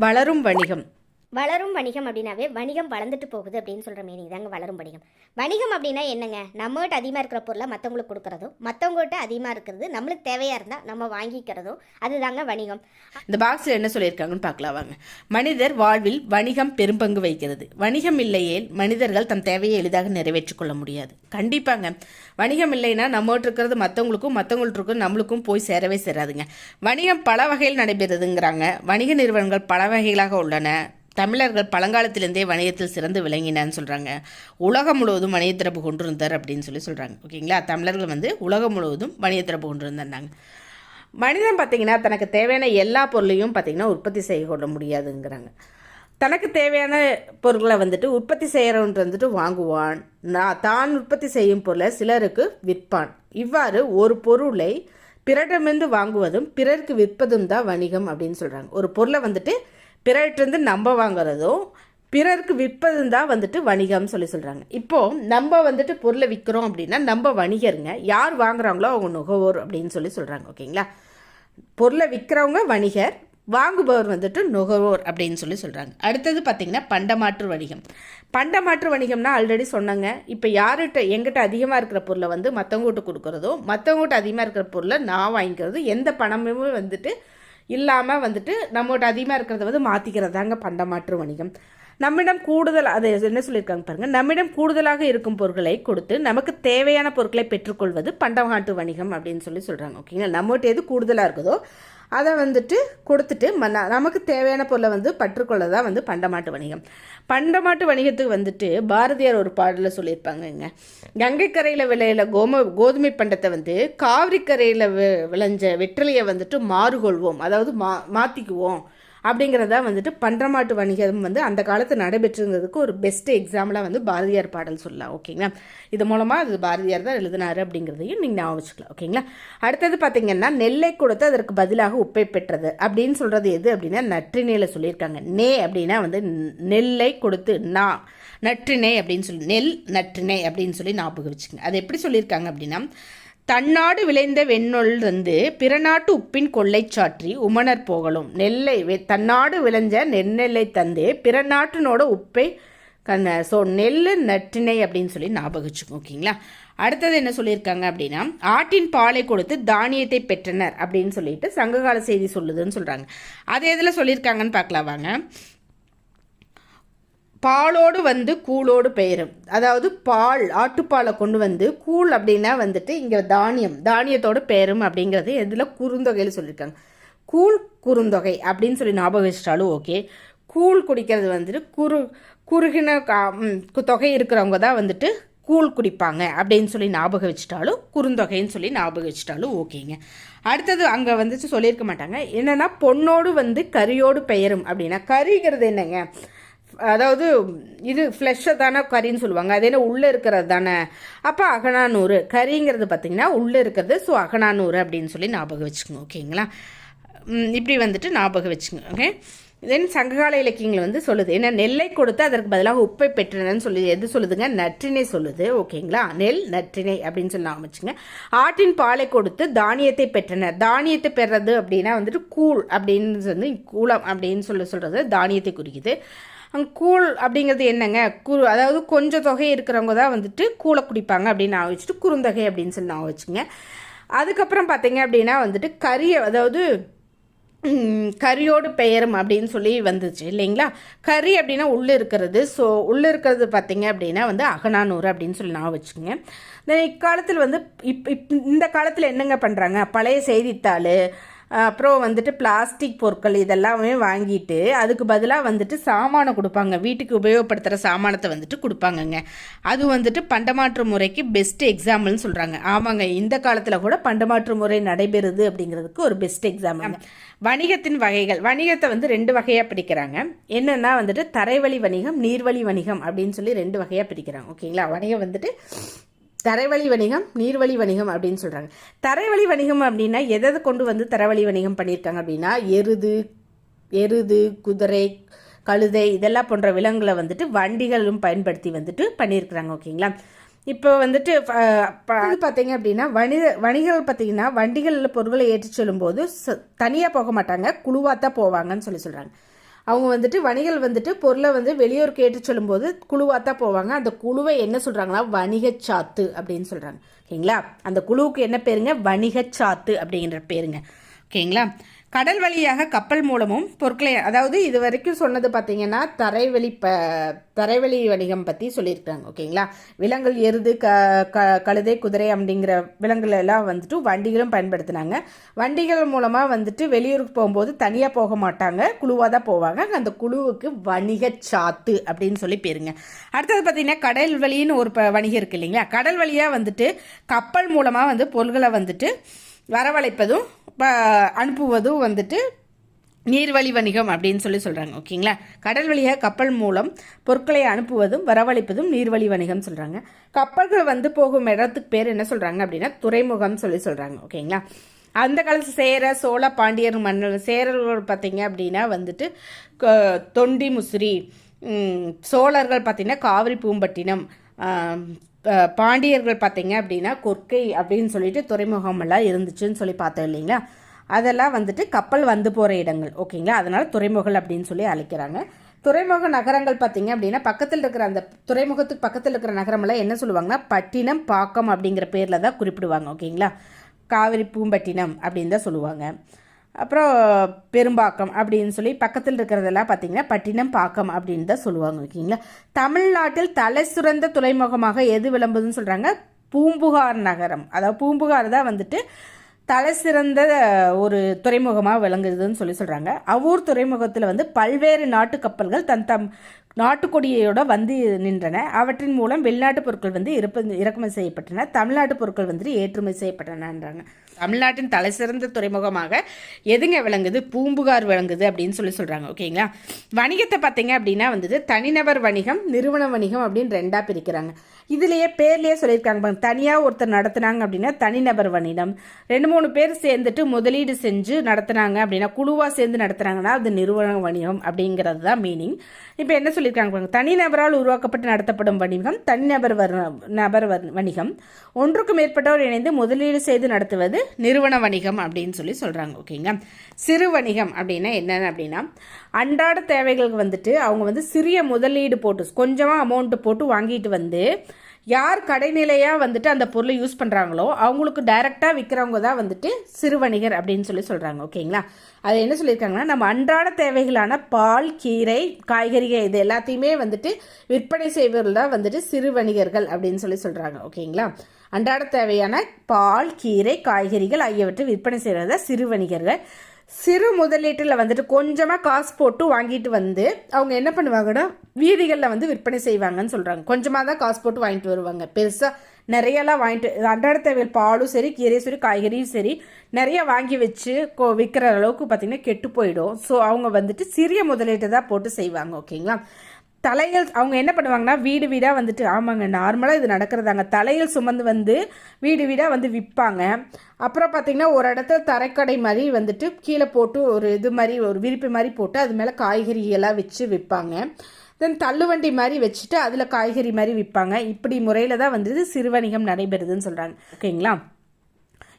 வளரும் வணிகம். வளரும் வணிகம் அப்படின்னாவே வணிகம் வளர்ந்துட்டு போகுது அப்படின்னு சொல்கிற மீனிங் தாங்க வளரும் வணிகம். வணிகம் அப்படின்னா என்னங்க? நம்மகிட்ட அதிகமாக இருக்கிற பொருளை மற்றவங்களுக்கு கொடுக்குறதும், மற்றவங்ககிட்ட அதிகமாக இருக்கிறது நம்மளுக்கு தேவையாக இருந்தால் நம்ம வாங்கிக்கிறதும், அதுதாங்க வணிகம். இந்த பாக்ஸில் என்ன சொல்லியிருக்காங்கன்னு பார்க்கலாம் வாங்க. மனிதர் வாழ்வில் வணிகம் பெரும்பங்கு வகிக்கிறது. வணிகம் இல்லையேல் மனிதர்கள் தம் தேவையை எளிதாக நிறைவேற்றிக் கொள்ள முடியாது. கண்டிப்பாங்க, வணிகம் இல்லைன்னா நம்மகிட்ட இருக்கிறது மற்றவங்களுக்கும், மற்றவங்கள்ட்ட இருக்கிறது நம்மளுக்கும் போய் சேரவே சேராதுங்க. வணிகம் பல வகையில் நடைபெறுதுங்கிறாங்க. வணிக நிறுவனங்கள் பல வகைகளாக உள்ளன. தமிழர்கள் பழங்காலத்திலேருந்தே வணிகத்தில் சிறந்து விளங்கினான்னு சொல்கிறாங்க. உலகம் முழுவதும் வணிகத்திறப்பு கொண்டிருந்தார் அப்படின்னு சொல்கிறாங்க. ஓகேங்களா, தமிழர்கள் உலகம் முழுவதும் வணிகத்திறப்பு கொண்டிருந்தாங்க. மனிதன் பார்த்திங்கன்னா தனக்கு தேவையான எல்லா பொருளையும் பார்த்திங்கன்னா உற்பத்தி செய்ய கொள்ள முடியாதுங்கிறாங்க. தனக்கு தேவையான பொருட்களை உற்பத்தி செய்கிறவன் வாங்குவான். தான் உற்பத்தி செய்யும் பொருளை சிலருக்கு விற்பான். இவ்வாறு ஒரு பொருளை பிறரிடமிருந்து வாங்குவதும் பிறருக்கு விற்பதும் தான் வணிகம் அப்படின்னு சொல்கிறாங்க. ஒரு பொருளை பிறர்கிட்டருந்து நம்ம வாங்குறதும் பிறருக்கு விற்பதும் தான் வணிகம்னு சொல்கிறாங்க. இப்போது நம்ம பொருளை விற்கிறோம் அப்படின்னா நம்ம வணிகருங்க. யார் வாங்குறாங்களோ அவங்க நுகர்வோர் அப்படின்னு சொல்கிறாங்க. ஓகேங்களா, பொருளை விற்கிறவங்க வணிகர், வாங்குபவர் நுகர்வோர் அப்படின்னு சொல்கிறாங்க. அடுத்தது பார்த்திங்கன்னா பண்டமாற்று வணிகம். பண்டமாற்று வணிகம்னா ஆல்ரெடி சொன்னாங்க. இப்போ எங்கிட்ட அதிகமாக இருக்கிற பொருளை மற்றவங்ககிட்ட கொடுக்குறதோ, மற்றவங்ககிட்ட அதிகமாக இருக்கிற பொருளை நான் வாங்கிக்கிறது, எந்த பணமும் இல்லாமல் நம்மகிட்ட அதிகமாக இருக்கிறத மாற்றிக்கிறதாங்க பண்டமாற்று வணிகம். நம்மிடம் கூடுதல், அதை என்ன சொல்லியிருக்காங்க பாருங்கள், நம்மிடம் கூடுதலாக இருக்கும் பொருட்களை கொடுத்து நமக்கு தேவையான பொருட்களை பெற்றுக்கொள்வது பண்டமாற்று வணிகம் அப்படின்னு சொல்கிறாங்க. ஓகேங்களா, நம்மகிட்ட எது கூடுதலாக இருக்குதோ அதை கொடுத்துட்டு நமக்கு தேவையான பொருளை பற்றுக்கொள்ளதான் பண்டமாட்டு வணிகம். பண்டமாட்டு வணிகத்துக்கு பாரதியார் ஒரு பாடலில் சொல்லியிருப்பாங்கங்க. கங்கை கரையில் விளையில கோதுமை பண்டத்தை காவிரி கரையில் விளைஞ்ச வெற்றிலையை மாறுகொள்வோம், அதாவது மாற்றிக்குவோம் அப்படிங்கிறதா பண்டமாட்டு வணிகம் அந்த காலத்து நடைபெற்றுங்கிறதுக்கு ஒரு பெஸ்ட் எக்ஸாம்பிளாக பாரதியார் பாடல் சொல்லலாம். ஓகேங்களா, இது மூலமாக அது பாரதியார் தான் எழுதினார் அப்படிங்கிறதையும் நீங்கள் ஞாபகம் வச்சுக்கலாம். ஓகேங்களா, அடுத்தது பார்த்தீங்கன்னா நெல்லை கொடுத்து அதற்கு பதிலாக உப்பை பெற்றது அப்படின்னு சொல்கிறது எது அப்படின்னா நற்றிணையில் சொல்லியிருக்காங்க. நே அப்படின்னா நெல்லை கொடுத்து நற்றிணை அப்படின்னு சொல்லி நெல் நற்றிணை அப்படின்னு சொல்லி ஞாபகம் வச்சுக்கோங்க. அது எப்படி சொல்லியிருக்காங்க அப்படின்னா, தன்னாடு விளைந்த வெண்ணொல்லிருந்து பிறநாட்டு உப்பின் கொள்ளை சாற்றி உமனர் போகலும். நெல்லை தன்னாடு விளைஞ்ச நெல்லை தந்து பிறநாட்டினோட உப்பை நெல் நற்றிணை அப்படின்னு சொல்லி ஞாபகம் வச்சுக்கோங்க. ஓகேங்களா, அடுத்தது என்ன சொல்லியிருக்காங்க அப்படின்னா, ஆட்டின் பாலை கொடுத்து தானியத்தை பெற்றனர் அப்படின்னு சொல்லிட்டு சங்ககால செய்தி சொல்லுதுன்னு சொல்கிறாங்க. அது எதில் சொல்லியிருக்காங்கன்னு பார்க்கலாம் வாங்க. பாலோடு கூழோடு பெயரும், அதாவது ஆட்டுப்பாலை கொண்டு கூழ் அப்படின்னா இங்கே தானியத்தோடு பெயரும் அப்படிங்கிறது எதில் குறுந்தொகையில் சொல்லியிருக்காங்க. கூழ் குறுந்தொகை அப்படின்னு சொல்லி ஞாபகம் வச்சிட்டாலும் ஓகே. கூழ் குடிக்கிறது குறுகின தொகை இருக்கிறவங்க தான் கூழ் குடிப்பாங்க அப்படின்னு சொல்லி ஞாபகம் வச்சுட்டாலும் குறுந்தொகைன்னு சொல்லி ஞாபகம் வச்சுட்டாலும் ஓகேங்க. அடுத்தது அங்கே சொல்லியிருக்க மாட்டாங்க. என்னென்னா பொண்ணோடு கரியோடு பெயரும் அப்படின்னா, கரிங்கிறது என்னங்க, அதாவது இது ஃப்ளெஷ்ஷை தானே கறின்னு சொல்லுவாங்க. அது என்ன உள்ளே இருக்கிறது தானே, அப்போ அகனானூறு. கறிங்கிறது பார்த்திங்கன்னா உள்ளே இருக்கிறது, ஸோ அகனானூறு அப்படின்னு சொல்லி ஞாபகம் வச்சுக்கோங்க. ஓகேங்களா, இப்படி ஞாபகம் வச்சுக்கோங்க. ஓகே, தென் சங்ககால இலக்கியங்கள் சொல்லுது என்ன, நெல்லை கொடுத்து அதற்கு பதிலாக உப்பை பெற்றனன்னு சொல்லி எது சொல்லுதுங்க, நற்றினை சொல்லுது. ஓகேங்களா, நெல் நற்றினை அப்படின்னு சொல்லி ஞாபகம் வச்சுங்க. ஆட்டின் பாலை கொடுத்து தானியத்தை பெற்றனர். தானியத்தை பெறது அப்படின்னா கூழ் அப்படின்னு கூலம் அப்படின்னு சொல்கிறது தானியத்தை குறிக்குது. கூழ் அப்படிங்கிறது என்னங்க, அதாவது கொஞ்சம் தொகை இருக்கிறவங்க தான் கூழை குடிப்பாங்க அப்படின்னு நான் வச்சுட்டு குறுந்தொகை அப்படின்னு சொல்லி நான் வச்சுங்க. அதுக்கப்புறம் பார்த்தீங்க அப்படின்னா கறியை, அதாவது கரியோடு பெயரும் அப்படின்னு சொல்லி வந்துச்சு இல்லைங்களா. கறி அப்படின்னா உள்ளே இருக்கிறது, ஸோ உள்ளே இருக்கிறது பார்த்தீங்க அப்படின்னா அகனானூறு அப்படின்னு சொல்லி நான் வச்சுக்கோங்க. இக்காலத்தில் இந்த காலத்தில் என்னங்க பண்ணுறாங்க, பழைய செய்தித்தாள் அப்புறம் பிளாஸ்டிக் பொருட்கள் இதெல்லாமே வாங்கிட்டு அதுக்கு பதிலாக சாமானை கொடுப்பாங்க. வீட்டுக்கு உபயோகப்படுத்துகிற சாமானத்தை கொடுப்பாங்கங்க. அது பண்டமாற்று முறைக்கு பெஸ்ட் எக்ஸாம்பிள்னு சொல்கிறாங்க. ஆமாங்க, இந்த காலத்தில் கூட பண்டமாற்று முறை நடைபெறுது அப்படிங்கிறதுக்கு ஒரு பெஸ்ட் எக்ஸாம்பிள். வணிகத்தின் வகைகள், வணிகத்தை 2 வகையாக பிரிக்கிறாங்க. என்னென்னா தரைவழி வணிகம், நீர்வழி வணிகம் அப்படின்னு சொல்லி 2 வகையாக பிரிக்கிறாங்க. ஓகேங்களா, வணிகம் தரைவழி வணிகம், நீர்வழி வணிகம் அப்படின்னு சொல்கிறாங்க. தரைவழி வணிகம் அப்படின்னா எதை கொண்டு தரைவழி வணிகம் பண்ணியிருக்காங்க அப்படின்னா, எருது குதிரை கழுதை இதெல்லாம் போன்ற விலங்குகளை வண்டிகளும் பயன்படுத்தி பண்ணியிருக்கிறாங்க. ஓகேங்களா, இப்போ பார்த்தீங்க அப்படின்னா வணிகர்கள் பார்த்தீங்கன்னா வண்டிகளில் பொருட்களை ஏற்றி செல்லும்போது தனியாக போக மாட்டாங்க, குழுவாக தான் போவாங்கன்னு சொல்கிறாங்க. அவங்க வந்துட்டு வணிகர்கள் வந்துட்டு பொருளை வந்து வெளியூருக்கு ஏற்று சொல்லும்போது குழுவாக தான் போவாங்க. அந்த குழுவை என்ன சொல்கிறாங்கன்னா வணிகச்சாத்து அப்படின்னு சொல்கிறாங்க. ஓகேங்களா, அந்த குழுவுக்கு என்ன பேருங்க? வணிகச்சாத்து அப்படிங்கிற பேருங்க. ஓகேங்களா, கடல் வழியாக கப்பல் மூலமும் பொருட்களை, அதாவது இது வரைக்கும் சொன்னது பார்த்தீங்கன்னா தரைவழி வணிகம் பற்றி சொல்லியிருக்காங்க. ஓகேங்களா, விலங்குகள் எருது கழுதை குதிரை அப்படிங்கிற விலங்குகள் எல்லாம் வந்துட்டு வண்டிகளும் பயன்படுத்தினாங்க. வண்டிகள் மூலமாக வந்துட்டு வெளியூருக்கு போகும்போது தனியாக போக மாட்டாங்க, குழுவாக தான் போவாங்க. அந்த குழுவுக்கு வணிகச்சாத்து அப்படின்னு சொல்லி பேருங்க. அடுத்தது பார்த்தீங்கன்னா கடல் வழின்னு ஒரு வணிகம் இருக்குது இல்லைங்களா, கடல் வழியாக வந்துட்டு கப்பல் மூலமாக வந்து பொருள்களை வந்துட்டு வரவழைப்பதும் அனுப்புவதும் வந்துட்டு நீர்வழி வணிகம் அப்படின்னு சொல்லி சொல்கிறாங்க. ஓகேங்களா, கடல் வழியாக கப்பல் மூலம் பொருட்களை அனுப்புவதும் வரவழைப்பதும் நீர்வழி வணிகம் சொல்கிறாங்க. கப்பல்கள் வந்து போகும் இடத்துக்கு பேர் என்ன சொல்கிறாங்க அப்படின்னா துறைமுகம் சொல்லி சொல்கிறாங்க. ஓகேங்களா, அந்த காலத்து சேர சோழ பாண்டியர் மன்னர் சேரர்கள் பார்த்தீங்க அப்படின்னா வந்துட்டு தொண்டி முசிறி, சோழர்கள் பார்த்தீங்கன்னா காவிரி பூம்பட்டினம், பாண்டியர்கள் பார்த்தீங்க அப்படின்னா கொற்கை அப்படின்னு சொல்லிட்டு துறைமுகம் எல்லாம் இருந்துச்சுன்னு சொல்லி பார்த்தோம் இல்லைங்களா. அதெல்லாம் வந்துட்டு கப்பல் வந்து போகிற இடங்கள். ஓகேங்களா, அதனால் துறைமுகங்கள் அப்படின்னு சொல்லி அழைக்கிறாங்க. துறைமுக நகரங்கள் பார்த்தீங்க அப்படின்னா பக்கத்தில் இருக்கிற அந்த துறைமுகத்துக்கு பக்கத்தில் இருக்கிற நகரமெல்லாம் என்ன சொல்லுவாங்கன்னா பட்டினம் பாக்கம் அப்படிங்கிற பேரில் தான் குறிப்பிடுவாங்க. ஓகேங்களா, காவிரி பூம்பட்டினம் அப்படின்னு தான் சொல்லுவாங்க. அப்புறம் பெரும்பாக்கம் அப்படின்னு சொல்லி பக்கத்தில் இருக்கிறதெல்லாம் பார்த்தீங்கன்னா பட்டினம் பாக்கம் அப்படின்னு தான் சொல்லுவாங்க. ஓகேங்களா, தமிழ்நாட்டில் தலை சிறந்த துறைமுகமாக எது விளம்புதுன்னு சொல்கிறாங்க? பூம்புகார் நகரம். அதாவது பூம்புகார் தான் வந்துட்டு தலை சிறந்த ஒரு துறைமுகமாக விளங்குதுன்னு சொல்லி சொல்கிறாங்க. அவ்வூர் துறைமுகத்தில் வந்து பல்வேறு நாட்டு கப்பல்கள் தம் நாட்டுக்கொடியோட வந்து நின்றன. அவற்றின் மூலம் வெளிநாட்டு பொருட்கள் வந்து இறக்குமதி செய்யப்பட்டன, தமிழ்நாட்டு பொருட்கள் வந்துட்டு ஏற்றுமதி செய்யப்பட்டனன்றாங்க. தமிழ்நாட்டின் தலை சிறந்த துறைமுகமாக எதுங்க விளங்குது? பூம்புகார் விளங்குது அப்படின்னு சொல்லி சொல்கிறாங்க. ஓகேங்களா, வணிகத்தை பார்த்தீங்க அப்படின்னா வந்துட்டு தனிநபர் வணிகம், நிறுவன வணிகம் அப்படின்னு ரெண்டாக பிரிக்கிறாங்க. இதுலேயே பேர்லேயே சொல்லியிருக்காங்க, தனியாக ஒருத்தர் நடத்துனாங்க அப்படின்னா தனிநபர் வணிகம், 2-3 பேர் சேர்ந்துட்டு முதலீடு செஞ்சு நடத்துனாங்க அப்படின்னா குழுவாக சேர்ந்து நடத்துனாங்கன்னா அது நிறுவன வணிகம் அப்படிங்கிறது தான் மீனிங். இப்போ என்ன சொல்லியிருக்காங்க, தனிநபரால் உருவாக்கப்பட்டு நடத்தப்படும் வணிகம் தனிநபர் வணிகம், ஒன்றுக்கு மேற்பட்டவர் இணைந்து முதலீடு செய்து நடத்துவது நிறுவன வணிகம் அப்படின்னு சொல்லி சொல்கிறாங்க. ஓகேங்களா, சிறு வணிகம் அப்படின்னா என்னென்ன அப்படின்னா அன்றாட தேவைகளுக்கு வந்துட்டு அவங்க வந்து சிறிய முதலீடு போட்டு கொஞ்சமாக அமௌண்ட்டு போட்டு வாங்கிட்டு வந்து யார் கடைநிலையாக வந்துட்டு அந்த பொருளை யூஸ் பண்ணுறாங்களோ அவங்களுக்கு டைரெக்டாக விற்கிறவங்க தான் வந்துட்டு சிறு வணிகர் அப்படின்னு சொல்லி சொல்கிறாங்க. ஓகேங்களா, அது என்ன சொல்லியிருக்காங்கன்னா நம்ம அன்றாட தேவைகளான பால், கீரை, காய்கறிகள் இது எல்லாத்தையுமே வந்துட்டு விற்பனை செய்வர்கள் தான் வந்துட்டு சிறு வணிகர்கள் அப்படின்னு சொல்லி சொல்கிறாங்க. ஓகேங்களா, அன்றாட தேவையான பால், கீரை, காய்கறிகள் ஆகியவற்றை விற்பனை செய்கிறத சிறு வணிகர்கள். சிறு முதலீட்டில் வந்துட்டு கொஞ்சமாக காசு போட்டு வாங்கிட்டு வந்து அவங்க என்ன பண்ணுவாங்கன்னா வீதிகளில் வந்து விற்பனை செய்வாங்கன்னு சொல்கிறாங்க. கொஞ்சமாக தான் காசு போட்டு வாங்கிட்டு வருவாங்க, பெருசாக நிறையெல்லாம் வாங்கிட்டு அன்றாட தேவையில் பாலும் சரி, கீரையும் சரி, காய்கறியும் சரி நிறைய வாங்கி வச்சு விற்கிற அளவுக்கு பார்த்திங்கன்னா கெட்டு போயிடும். ஸோ அவங்க வந்துட்டு சிறிய முதலீட்டை தான் போட்டு செய்வாங்க. ஓகேங்களா, தலையில் அவங்க என்ன பண்ணுவாங்கன்னா வீடு வீடாக வந்துட்டு, ஆமாங்க நார்மலாக இது நடக்கிறதாங்க, தலையில் சுமந்து வந்து வீடு வீடாக வந்து விற்பாங்க. அப்புறம் பார்த்திங்கன்னா ஒரு இடத்துல தரைக்கடை மாதிரி வந்துட்டு கீழே போட்டு ஒரு இது மாதிரி ஒரு விரிப்பு மாதிரி போட்டு அது மேலே காய்கறி எல்லாம் வச்சு விற்பாங்க. தென் தள்ளுவண்டி மாதிரி வச்சுட்டு அதில் காய்கறி மாதிரி விற்பாங்க. இப்படி முறையில் தான் வந்துட்டு சிறுவணிகம் நடைபெறுதுன்னு சொல்கிறாங்க. ஓகேங்களா,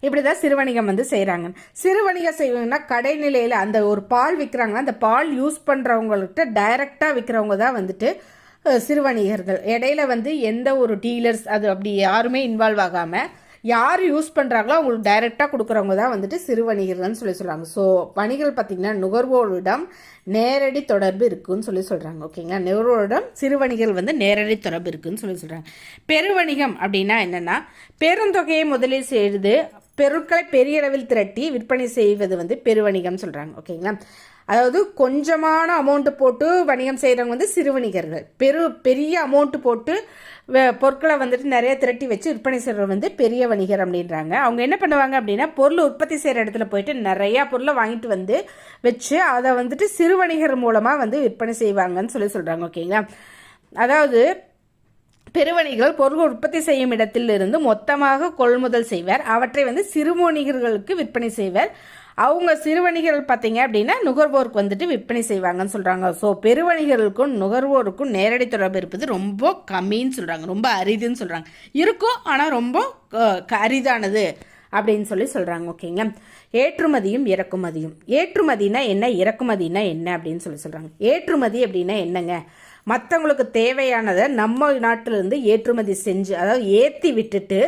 இப்படி தான் சிறுவணிகம் வந்து செய்கிறாங்க. சிறுவணிகம் செய்வாங்கன்னா கடைநிலையில் அந்த ஒரு பால் விற்கிறாங்கன்னா அந்த பால் யூஸ் பண்ணுறவங்கள்ட்ட டைரெக்டாக விற்கிறவங்க தான் வந்துட்டு சிறுவணிகர்கள். இடையில வந்து எந்த ஒரு டீலர்ஸ் அது அப்படி யாருமே இன்வால்வ் ஆகாமல் யார் யூஸ் பண்ணுறாங்களோ அவங்களுக்கு டைரெக்டாக கொடுக்குறவங்க தான் வந்துட்டு சிறு வணிகர்கள்னு சொல்லி சொல்கிறாங்க. ஸோ வணிகர்கள் பார்த்திங்கன்னா நுகர்வோரிடம் நேரடி தொடர்பு இருக்குன்னு சொல்லி சொல்கிறாங்க. ஓகேங்களா, நுகர்வோரிடம் சிறு வணிகர்கள் வந்து நேரடி தொடர்பு இருக்குன்னு சொல்லி சொல்கிறாங்க. பெருவணிகம் அப்படின்னா என்னென்னா பெருந்தொகையை முதலீடு செய்து பொருட்களை பெரிய அளவில் திரட்டி விற்பனை செய்வது வந்து பெருவணிகம் சொல்கிறாங்க. ஓகேங்களா, அதாவது கொஞ்சமான அமௌண்ட்டு போட்டு வணிகம் செய்கிறவங்க வந்து சிறு வணிகர்கள், பெரிய அமௌண்ட்டு போட்டு பொருட்களை வந்துட்டு நிறைய திரட்டி வச்சு விற்பனை செய்கிறவங்க வந்து பெரிய வணிகர் அப்படின்றாங்க. அவங்க என்ன பண்ணுவாங்க அப்படின்னா பொருள் உற்பத்தி செய்கிற இடத்துல போயிட்டு நிறையா பொருளை வாங்கிட்டு வந்து வச்சு அதை வந்துட்டு சிறு வணிகர் மூலமாக வந்து விற்பனை செய்வாங்கன்னு சொல்லி சொல்கிறாங்க. ஓகேங்களா, அதாவது பெருவணிகர்கள் பொருள் உற்பத்தி செய்யும் இடத்திலிருந்து மொத்தமாக கொள்முதல் செய்வர், அவற்றை வந்து சிறு வணிகர்களுக்கு விற்பனை செய்வர். அவங்க சிறு வணிகர்கள் பார்த்தீங்க அப்படின்னா நுகர்வோருக்கு வந்துட்டு விற்பனை செய்வாங்கன்னு சொல்கிறாங்க. ஸோ பெருவணிகர்களுக்கும் நுகர்வோருக்கும் நேரடி தொடர்பு இருப்பது ரொம்ப கம்மின்னு சொல்கிறாங்க, ரொம்ப அரிதுன்னு சொல்கிறாங்க. இருக்கும் ஆனால் ரொம்ப அரிதானது அப்படின்னு சொல்கிறாங்க. ஓகேங்களா. ஏற்றுமதியும் இறக்குமதியும். ஏற்றுமதினா என்ன, இறக்குமதினா என்ன அப்படின்னு சொல்கிறாங்க. ஏற்றுமதி அப்படின்னா என்னங்க, மற்றவங்களுக்கு தேவையானதை நம்ம நாட்டிலிருந்து ஏற்றுமதி செஞ்சு, அதாவது ஏற்றி விட்டுட்டு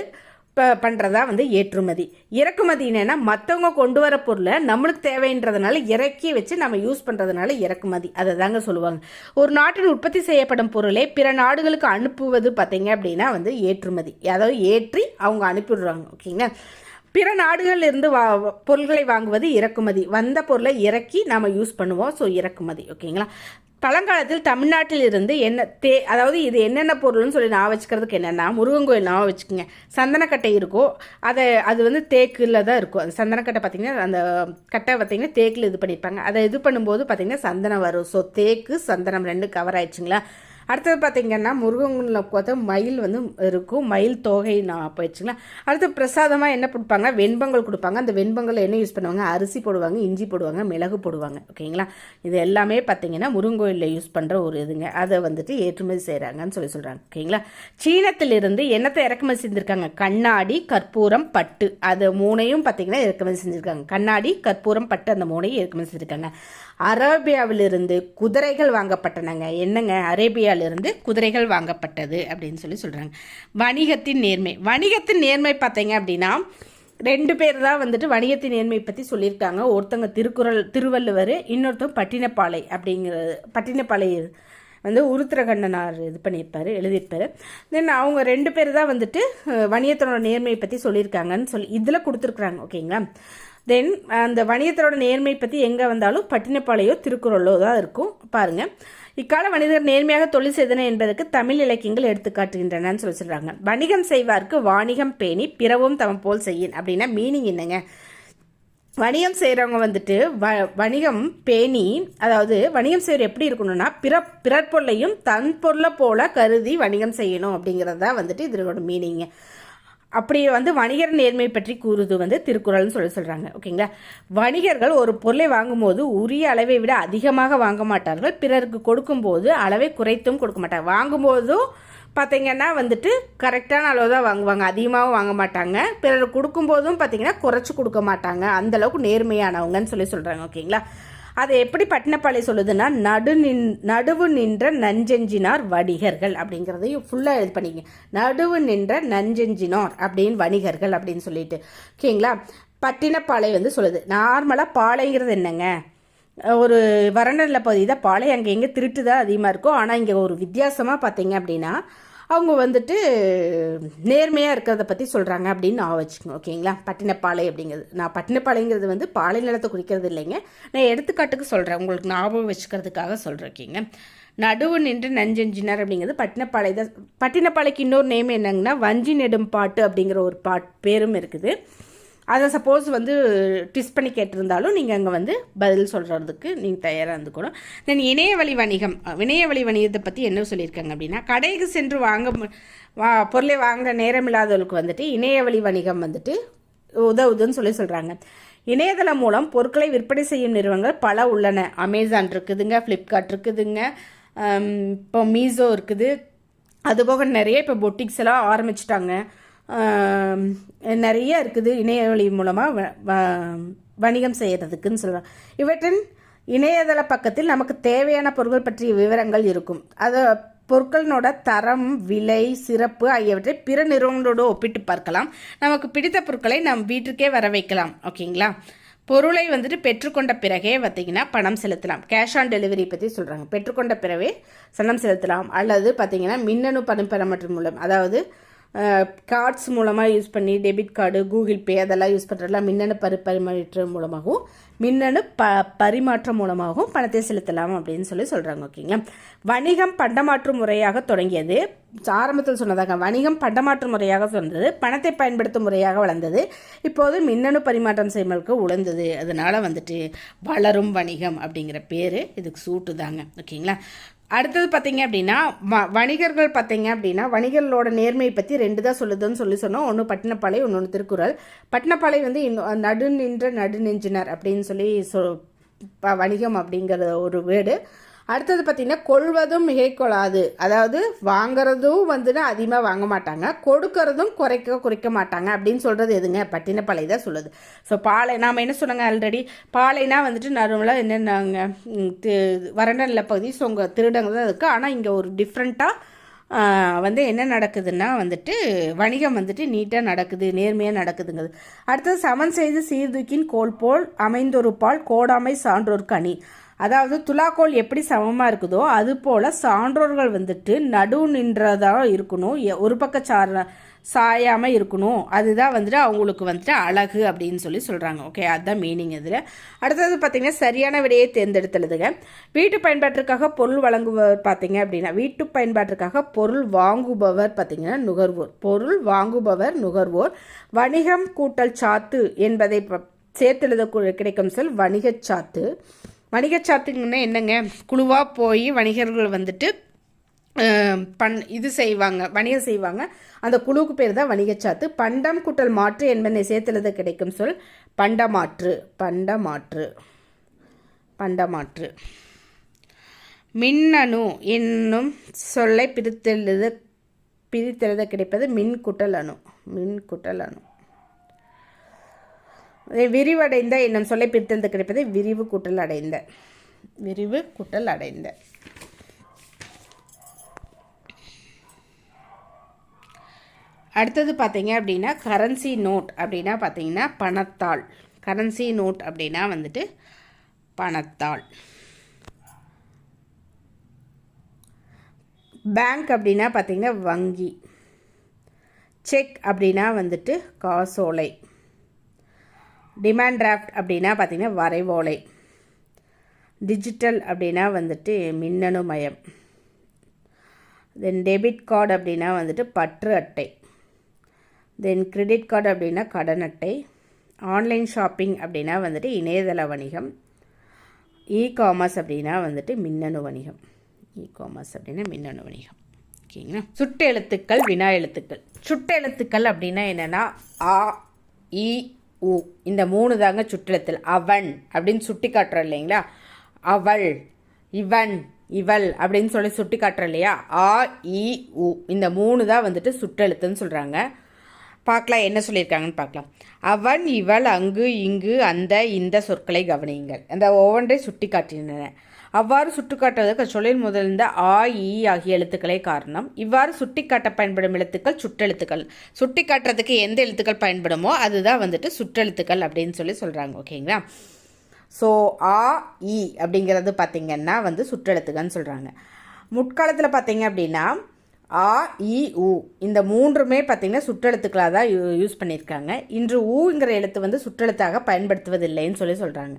பண்ணுறதா ஏற்றுமதி. இறக்குமதி என்னன்னா மற்றவங்க கொண்டு வர பொருளை நம்மளுக்கு தேவைன்றதுனால இறக்கி வச்சு நம்ம யூஸ் பண்ணுறதுனால இறக்குமதி. அதை தாங்க சொல்லுவாங்க. ஒரு நாட்டில் உற்பத்தி செய்யப்படும் பொருளை பிற நாடுகளுக்கு அனுப்புவது பார்த்தீங்க அப்படின்னா ஏற்றுமதி. அதாவது ஏற்றி அவங்க அனுப்பிடுறாங்க. ஓகேங்களா. பிற நாடுகளில் இருந்து பொருள்களை வாங்குவது இறக்குமதி. வந்த பொருளை இறக்கி நம்ம யூஸ் பண்ணுவோம். ஸோ இறக்குமதி. ஓகேங்களா. பழங்காலத்தில் தமிழ்நாட்டில் இருந்து அதாவது இது என்னென்ன பொருள்னு சொல்லி நான் வச்சுக்கிறதுக்கு என்னென்னா, முருகன் கோயில் நான் வச்சுக்கோங்க, சந்தனக்கட்டை இருக்கும். அது தேக்கில் தான் இருக்கும். அந்த சந்தனக்கட்டை பார்த்திங்கன்னா, அந்த கட்டை பார்த்திங்கன்னா தேக்கில் இது பண்ணியிருப்பாங்க. அதை இது பண்ணும்போது பார்த்திங்கன்னா சந்தனம் வரும். ஸோ தேக்கு சந்தனம் 2 கவர் ஆயிடுச்சுங்களா. அடுத்தது பார்த்திங்கன்னா முருகனில் பார்த்தா மயில் இருக்கும். மயில் தோகை நான் போயிடுச்சுங்களா. அடுத்து பிரசாதமாக என்ன கொடுப்பாங்க, வெண்பொங்கல் கொடுப்பாங்க. அந்த வெண்பொங்கல் என்ன யூஸ் பண்ணுவாங்க, அரிசி போடுவாங்க, இஞ்சி போடுவாங்க, மிளகு போடுவாங்க. ஓகேங்களா. இது எல்லாமே பார்த்திங்கன்னா முருங்கோயிலில் யூஸ் பண்ணுற ஒரு இதுங்க. அதை ஏற்றுமதி செய்கிறாங்கன்னு சொல்கிறாங்க. ஓகேங்களா. சீனத்திலிருந்து என்னத்தை இறக்குமதி செஞ்சுருக்காங்க, கண்ணாடி, கற்பூரம், பட்டு. அது 3ஐயும் பார்த்திங்கன்னா இறக்குமதி செஞ்சுருக்காங்க. கண்ணாடி, கற்பூரம், பட்டு, அந்த 3ஐயும் இறக்குமதி செஞ்சுருக்காங்க. அரேபியாவிலிருந்து குதிரைகள் வாங்கப்பட்டனங்க. என்னங்க, அரேபியாவிலிருந்து குதிரைகள் வாங்கப்பட்டது அப்படின்னு சொல்கிறாங்க. வணிகத்தின் நேர்மை. வணிகத்தின் நேர்மை பார்த்தீங்க அப்படின்னா 2 பேர் தான் வணிகத்தின் நேர்மை பற்றி சொல்லியிருக்காங்க. ஒருத்தங்க திருவள்ளுவர், இன்னொருத்தங்க பட்டினப்பாலை. அப்படிங்கிறது பட்டினப்பாலை உருத்திரகண்டனார் இது பண்ணியிருப்பார், எழுதியிருப்பார். தென் அவங்க 2 பேர் தான் வணிகத்தோட நேர்மையை பற்றி சொல்லியிருக்காங்கன்னு சொல்லி இதில் கொடுத்துருக்குறாங்க. ஓகேங்களா. தென் அந்த வணிகத்தோட நேர்மை பற்றி எங்கே வந்தாலும் பட்டினப்பாளையோ திருக்குறளோ தான் இருக்கும். பாருங்கள். இக்கால மனிதர் நேர்மையாக தொழில் செய்தனர் என்பதற்கு தமிழ் இலக்கியங்கள் எடுத்துக்காட்டுகின்றனன்னு சொல்கிறாங்க. வணிகம் செய்வார்க்கு வாணிகம் பேணி பிறவும் தம் போல் செய்யின் அப்படின்னா மீனிங் என்னங்க, வணிகம் செய்கிறவங்க வணிகம் பேணி, அதாவது வணிகம் செய்கிற எப்படி இருக்கணும்னா பிறர் பொருளையும் தன் பொருளை போல கருதி வணிகம் செய்யணும் அப்படிங்கிறது தான் இதோட மீனிங்க. அப்படி வணிகர் நேர்மை பற்றி கூறுது திருக்குறள்னு சொல்கிறாங்க. ஓகேங்களா. வணிகர்கள் ஒரு பொருளை வாங்கும்போது உரிய அளவை விட அதிகமாக வாங்க மாட்டார்கள். பிறருக்கு கொடுக்கும்போது அளவை குறைத்தும் கொடுக்க மாட்டாங்க. வாங்கும்போதும் பார்த்தீங்கன்னா கரெக்டான அளவு தான் வாங்குவாங்க, அதிகமாகவும் வாங்க மாட்டாங்க. பிறருக்கு கொடுக்கும்போதும் பார்த்தீங்கன்னா குறைச்சி கொடுக்க மாட்டாங்க. அந்தளவுக்கு நேர்மையானவங்கன்னு சொல்கிறாங்க. ஓகேங்களா. அதை எப்படி பட்டினப்பாலை சொல்லுதுன்னா, நடுவு நின்ற நஞ்செஞ்சினார் வணிகர்கள் அப்படிங்கிறதையும் ஃபுல்லாக இது பண்ணிங்க. நடுவு நின்ற நஞ்செஞ்சினார் அப்படின்னு வணிகர்கள் அப்படின்னு சொல்லிட்டு. ஓகேங்களா. பட்டினப்பாலை சொல்லுது. நார்மலாக பாலைங்கிறது என்னங்க, ஒரு வறண்ட பகுதி தான் பாலை. அங்கே எங்கே திருட்டு தான் அதிகமாக இருக்கும். ஆனால் இங்கே ஒரு வித்தியாசமாக பார்த்தீங்க அப்படின்னா அவங்க நேர்மையாக இருக்கிறத பற்றி சொல்கிறாங்க அப்படின்னு நான் வச்சுக்கோங்க. ஓகேங்களா. பட்டினப்பாலை அப்படிங்கிறது, நான் பட்டினப்பாலைங்கிறது பாலை நிலத்தை குறிக்கிறது இல்லைங்க, நான் எடுத்துக்காட்டுக்கு சொல்கிறேன், உங்களுக்கு ஞாபகம் வச்சுக்கிறதுக்காக சொல்கிறேன். ஓகேங்க. நடுவு நின்று நஞ்செஞ்சினார் அப்படிங்கிறது பட்டினப்பாலை தான். பட்டினப்பாலைக்கு இன்னொரு நேம் என்னங்கன்னா வஞ்சி நெடும் பாட்டு அப்படிங்கிற ஒரு பேரும் இருக்குது. அதை சப்போஸ் ட்விஸ்ட் பண்ணி கேட்டிருந்தாலும் நீங்கள் அங்கே பதில் சொல்கிறதுக்கு நீங்கள் தயாராக இருந்துக்கணும். தென் இணையவழி வணிகம். இணையவழி வணிகத்தை பற்றி என்ன சொல்லியிருக்காங்க அப்படின்னா, கடைக்கு சென்று பொருளை வாங்க நேரம் இல்லாதவர்களுக்கு இணையவழி வணிகம் உதவுதுன்னு சொல்கிறாங்க. இணையதளம் மூலம் பொருட்களை விற்பனை செய்யும் நிறுவனங்கள் பல உள்ளன. அமேசான் இருக்குதுங்க, ஃப்ளிப்கார்ட் இருக்குதுங்க, இப்போ மீஷோ இருக்குது. அதுபோக நிறைய இப்போ பொட்டிக்ஸ் எல்லாம் ஆரம்பிச்சிட்டாங்க. நிறைய இருக்குது இணையவழி மூலமாக வணிகம் செய்கிறதுக்குன்னு சொல்கிறாங்க. இவற்றின் இணையதள பக்கத்தில் நமக்கு தேவையான பொருட்கள் பற்றிய விவரங்கள் இருக்கும். அது பொருட்களினோட தரம், விலை, சிறப்பு ஆகியவற்றை பிற நிறுவனங்களோடு ஒப்பிட்டு பார்க்கலாம். நமக்கு பிடித்த பொருட்களை நம் வீட்டுக்கே வர வைக்கலாம். ஓகேங்களா. பொருளை பெற்றுக்கொண்ட பிறகே பார்த்தீங்கன்னா பணம் செலுத்தலாம். கேஷ் ஆன் டெலிவரி பற்றி சொல்கிறாங்க. பெற்றுக்கொண்ட பிறவே பணம் செலுத்தலாம். அல்லது பார்த்தீங்கன்னா மின்னணு பணம் பெறமாற்று மூலம், அதாவது கார்ட்ஸ் மூலமாக யூஸ் பண்ணி டெபிட் கார்டு, கூகுள் பே அதெல்லாம் யூஸ் பண்ணுறதுலாம் மின்னணு பரிமாற்றம் மூலமாகவும் பரிமாற்றம் மூலமாகவும் பணத்தை செலுத்தலாம் அப்படின்னு சொல்கிறாங்க. ஓகேங்களா. வணிகம் பண்டமாற்று முறையாக தொடங்கியது. ஆரம்பத்தில் சொன்னதாங்க, வணிகம் பண்டமாற்று முறையாக சொன்னது, பணத்தை பயன்படுத்தும் முறையாக வளர்ந்தது, இப்போது மின்னணு பரிமாற்றம் செய்வதற்கு உழந்தது. அதனால் வளரும் வணிகம் அப்படிங்கிற பேர் இதுக்கு சூட்டு தாங்க. ஓகேங்களா. அடுத்தது பார்த்தீங்க அப்படின்னா வணிகர்கள் பார்த்தீங்க அப்படின்னா வணிகர்களோட நேர்மையை பற்றி 2 தான் சொல்லுதுன்னு சொன்னோம். ஒன்று பட்டினப்பாலை, இன்னொன்று திருக்குறள். பட்டினப்பாலை நடுநின்ற நடுநெஞ்சினர் அப்படின்னு சொல்லி வணிகம் அப்படிங்கிற ஒரு வேர்டு. அடுத்தது பார்த்திங்கன்னா கொள்வதும் மிகைக்கொள்ளாது, அதாவது வாங்குறதும் வந்துட்டு அதிகமாக வாங்க மாட்டாங்க, கொடுக்கறதும் குறைக்க மாட்டாங்க அப்படின்னு சொல்கிறது எதுங்க? பட்டினப்பாலை தான் சொல்லுது. ஸோ பாலை நாம் என்ன சொன்னாங்க ஆல்ரெடி, பாலைனா வந்துட்டு நார்மலாக என்னென்னாங்க வறண்ட நிலப்பகுதி, ஸோ உங்கள் திருடங்க தான் இருக்குது. ஆனால் இங்கே ஒரு டிஃப்ரெண்ட்டாக வந்து என்ன நடக்குதுன்னா வந்துட்டு வணிகம் வந்துட்டு நீட்டாக நடக்குது, நேர்மையாக நடக்குதுங்கிறது. அடுத்தது சமன் செய்து சீர்தூக்கின் கோல் போல் அமைந்தொரு பால் கோடாமை சான்றோர் கனி, அதாவது துலாக்கோல் எப்படி சமமாக இருக்குதோ அது போல் சான்றோர்கள் வந்துட்டு நடு நின்றதாக இருக்கணும், ஒரு பக்கம் சாயாமல் இருக்கணும், அதுதான் வந்துட்டு அவங்களுக்கு வந்துட்டு அழகு அப்படின்னு சொல்கிறாங்க. ஓகே, அதுதான் மீனிங் இதில். அடுத்தது பார்த்திங்கன்னா சரியான விடையை தேர்ந்தெடுத்துழுதுங்க. வீட்டு பயன்பாட்டிற்காக பொருள் வழங்குபவர் பார்த்திங்க அப்படின்னா, வீட்டு பயன்பாட்டிற்காக பொருள் வாங்குபவர் பார்த்திங்கன்னா நுகர்வோர், பொருள் வாங்குபவர் நுகர்வோர். வணிகம் கூட்டல் சாத்து என்பதை சேர்த்தெழுத கிடைக்கும் சொல் வணிகச்சாத்து. வணிகச்சாத்துங்கன்னா என்னங்க? குழுவாக போய் வணிகர்கள் வந்துட்டு இது செய்வாங்க, வணிகம் செய்வாங்க, அந்த குழுவுக்கு பேர் தான் வணிகச்சாத்து. பண்டம் கூட்டல் மாற்று என்பதை சேர்த்தெழுத கிடைக்கும் சொல் பண்டமாற்று. பண்டமாற்று. மின்னணு என்னும் சொல்லை பிரித்தெழுத கிடைப்பது மின் கூட்டல் அணு. விரிவடைந்த என்னும் சொல்லை பிரித்தெழுத கிடைப்பது விரிவு கூட்டல் அடைந்த. அடுத்தது பார்த்தீங்க அப்படின்னா கரன்சி நோட் அப்படின்னா பார்த்தீங்கன்னா பணத்தாள். கரன்சி நோட் அப்படின்னா வந்துட்டு பணத்தாள். பேங்க் அப்படின்னா பார்த்தீங்கன்னா வங்கி. செக் அப்படின்னா வந்துட்டு காசோலை. டிமாண்ட் டிராஃப்ட் அப்படின்னா பார்த்தீங்கன்னா வரைவோலை. டிஜிட்டல் அப்படின்னா வந்துட்டு மின்னணு மயம். தென் டெபிட் கார்டு அப்படின்னா வந்துட்டு பற்று அட்டை. தென் கிரெடிட் கார்டு அப்படின்னா கடன் அட்டை. ஆன்லைன் ஷாப்பிங் அப்படின்னா வந்துட்டு இணையதள வணிகம். இ-காமர்ஸ் அப்படின்னா வந்துட்டு மின்னணு வணிகம். ஓகேங்களா. சுட்டு எழுத்துக்கள், வினா எழுத்துக்கள். சுட்டு எழுத்துக்கள் அப்படின்னா என்னென்னா ஆ, இ, உ இந்த 3 தாங்க சுட்டெழுத்தில். அவன் அப்படின்னு சுட்டி காட்டுறோம் இல்லைங்களா, அவள், இவன், இவள் அப்படின்னு சுட்டி காட்டுறோம் இல்லையா, ஆ, இ, உ இந்த 3 தான் வந்துட்டு சுட்டெழுத்துன்னு சொல்கிறாங்க. பார்க்கலாம் என்ன சொல்லியிருக்காங்கன்னு பார்க்கலாம். அவன், இவள், அங்கு, இங்கு, அந்த, இந்த சொற்களை கவனியுங்கள். அந்த ஒவ்வொன்றை சுட்டி காட்டின. அவ்வாறு சுட்டிக்காட்டுவதற்கு சொல்லில் முதலிருந்த ஆ, இ ஆகிய எழுத்துக்களே காரணம். இவ்வாறு சுட்டிக்காட்ட பயன்படும் எழுத்துக்கள் சுட்டெழுத்துக்கள். சுட்டி காட்டுறதுக்கு எந்த எழுத்துக்கள் பயன்படுமோ அதுதான் வந்துட்டு சுற்றெழுத்துக்கள் அப்படின்னு சொல்கிறாங்க. ஓகேங்களா. ஸோ ஆ, இ அப்படிங்கிறது பார்த்திங்கன்னா வந்து சுற்றெழுத்துக்கள்னு சொல்கிறாங்க. முற்காலத்தில் பார்த்தீங்க அப்படின்னா ஆ, இ, உ இந்த 3மே பார்த்திங்கன்னா சுற்றெழுத்துக்களாக தான் யூஸ் பண்ணியிருக்காங்க. இன்று ஊங்கிற எழுத்து வந்து சுற்றெழுத்தாக பயன்படுத்துவதில்லைன்னு சொல்கிறாங்க.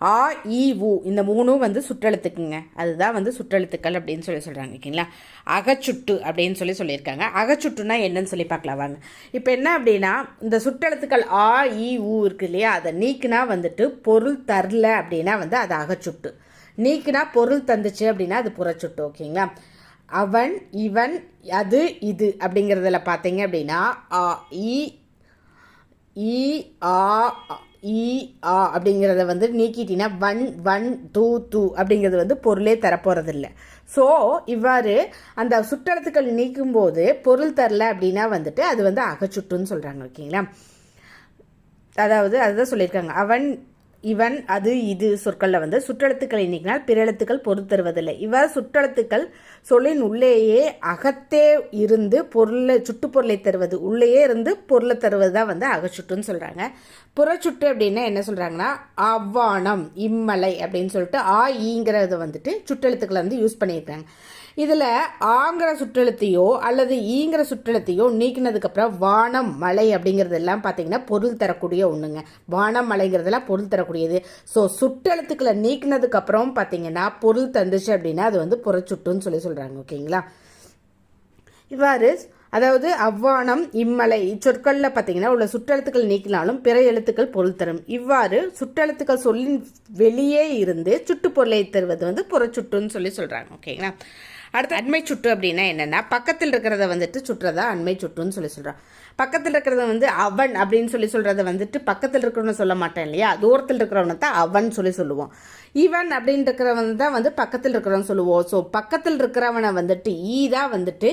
ஆ, இ, உ இந்த 3ம் வந்து சுற்றெழுத்துக்குங்க, அதுதான் வந்து சுற்றெழுத்துக்கள் அப்படின்னு சொல்கிறாங்க. ஓகேங்களா. அகச்சுட்டு அப்படின்னு சொல்லியிருக்காங்க. அகச்சுட்டுனா என்னன்னு பார்க்கலாம் வாங்க. இப்போ என்ன அப்படின்னா இந்த சுற்றெழுத்துக்கள் ஆ, இ, உ இருக்கு இல்லையா, அதை நீக்குனா வந்துட்டு பொருள் தரல அப்படின்னா வந்து அது அகச்சுட்டு. நீக்குனா பொருள் தந்துச்சு அப்படின்னா அது புறச்சுட்டு. ஓகேங்களா. அவன், இவன், அது, இது அப்படிங்கிறதுல பார்த்தீங்க அப்படின்னா ஆ, இ, ஆ, இ, ஆ அப்படிங்கிறத வந்து நீக்கிட்டிங்கன்னா வன், வன், தூ அப்படிங்கிறது வந்து பொருளே தரப்போகிறதில்ல. ஸோ இவ்வாறு அந்த சுற்றெழுத்துக்கள் நீக்கும்போது பொருள் தரல அப்படின்னா வந்துட்டு அது வந்து அகச்சுட்டுன்னு சொல்கிறாங்க. ஓகேங்களா. அதாவது அதுதான் சொல்லியிருக்காங்க. அவன், இவன், அது, இது சொற்களில் வந்து சுற்றெழுத்துக்களை நீக்கினால் பிற எழுத்துக்கள் பொருள் தருவதில்லை. இவ்வாறு சுற்றெழுத்துக்கள் சொல்லின் உள்ளேயே அகத்தே இருந்து சுட்டுப்பொருளை தருவது, உள்ளேயே இருந்து பொருளை தருவது தான் வந்து அகச்சுட்டுன்னு சொல்கிறாங்க. புறச்சுட்டு அப்படின்னா என்ன சொல்கிறாங்கன்னா அவ்வானம், இம்மலை அப்படின்னு சொல்லிட்டு ஆ, ஈங்கிறத வந்துட்டு சுற்றெழுத்துக்களை வந்து யூஸ் பண்ணியிருக்காங்க. இதில் ஆங்கிற சுற்றெழுத்தையோ அல்லது ஈங்கிற சுற்றெழுத்தையோ நீக்கினதுக்கப்புறம் வானம், மலை அப்படிங்கிறது எல்லாம் பார்த்தீங்கன்னா பொருள் தரக்கூடிய ஒன்றுங்க. வானம், மலைங்கிறதெல்லாம் பொருள் தரக்கூடியது. ஸோ சுற்றெழுத்துக்களை நீக்கினதுக்கப்புறம் பார்த்தீங்கன்னா பொருள் தந்துச்சு அப்படின்னா அது வந்து புறச்சுட்டுன்னு சொல்கிறாங்க. ஓகேங்களா. இவ்வாறு அதாவது அவ்வானம், இம்மலை இச்சொற்களில் பார்த்தீங்கன்னா உள்ள சுற்றெழுத்துக்கள் நீக்கினாலும் பிற எழுத்துக்கள் பொருள் தரும். இவ்வாறு சுற்றெழுத்துக்கள் சொல்லின் வெளியே இருந்து சுட்டு பொருளை தருவது வந்து புறச்சுட்டுன்னு சொல்கிறாங்க. ஓகேங்களா. அடுத்து அண்மை சுட்டு அப்படின்னா என்னென்னா பக்கத்தில் இருக்கிறத வந்துட்டு சுட்டுறதா அண்மை சுட்டுன்னு சொல்கிறான். பக்கத்தில் இருக்கிறத வந்து அவன் அப்படின்னு சொல்கிறத வந்துட்டு பக்கத்தில் இருக்கிறவனை சொல்ல மாட்டேன் இல்லையா, தூரத்தில் இருக்கிறவனை தான் அவன் சொல்லுவோம். இவன் அப்படின்னு இருக்கிறவன் தான் வந்து பக்கத்தில் இருக்கிறவன் சொல்லுவோம். ஸோ பக்கத்தில் இருக்கிறவனை வந்துட்டு தான் வந்துட்டு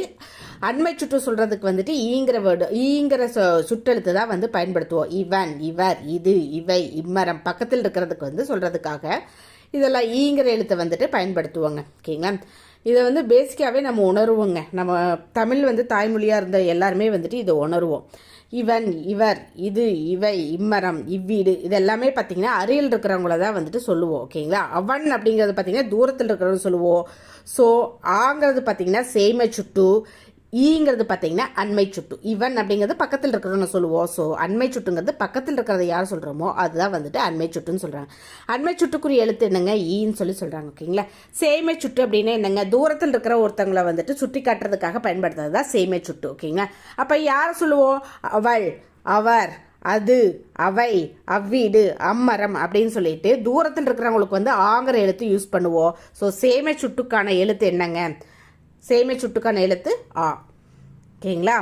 அண்மை சுட்டு சொல்கிறதுக்கு வந்துட்டு ஈங்கிற வேர்டு ஈங்கிற சுட்டெழுத்து தான் வந்து பயன்படுத்துவோம். இவன், இவர், இது, இவை, இம்மரம் பக்கத்தில் இருக்கிறதுக்கு வந்து சொல்கிறதுக்காக இதெல்லாம் ஈங்கிற எழுத்தை வந்துட்டு பயன்படுத்துவாங்க. ஓகேங்களா, இதை வந்து பேசிக்காகவே நம்ம உணர்வோங்க. நம்ம தமிழ் வந்து தாய்மொழியாக இருந்த எல்லாருமே வந்துட்டு இதை உணர்வோம். இவன், இவர், இது, இவை, இம்மரம், இவ்வீடு இதெல்லாமே பார்த்திங்கன்னா அருகில் இருக்கிறவங்கள தான் வந்துட்டு சொல்லுவோம். ஓகேங்களா, அவன் அப்படிங்கிறது பார்த்திங்கன்னா தூரத்தில் இருக்கிறவங்க சொல்லுவோம். ஸோ ஆங்கிறது பார்த்திங்கன்னா சேமை சுட்டு, ஈங்கிறது பார்த்தீங்கன்னா அண்மை சுட்டு. இவன் அப்படிங்கிறது பக்கத்தில் இருக்கிறவங்க சொல்லுவோம். ஸோ அண்மை சுட்டுங்கிறது பக்கத்தில் இருக்கிறத யார் சொல்கிறோமோ அதுதான் வந்துட்டு அண்மை சுட்டுன்னு சொல்கிறாங்க. அண்மை சுட்டுக்குரிய எழுத்து என்னங்க, ஈன்னு சொல்கிறாங்க. ஓகேங்களா, சேமை சுட்டு அப்படின்னா என்னங்க, தூரத்தில் இருக்கிற ஒருத்தங்களை வந்துட்டு சுட்டி காட்டுறதுக்காக பயன்படுத்துறது தான் சேமை சுட்டு. ஓகேங்களா, அப்போ யாரை சொல்லுவோம், அவள், அவர், அது, அவை, அவ்வீடு, அம்மரம் அப்படின்னு சொல்லிட்டு தூரத்தில் இருக்கிறவங்களுக்கு வந்து ஆங்கிற எழுத்து யூஸ் பண்ணுவோம். ஸோ சேமை சுட்டுக்கான எழுத்து என்னங்க, சேமை சுட்டுக்கான எழுத்து ஆ. ஓகேங்களா,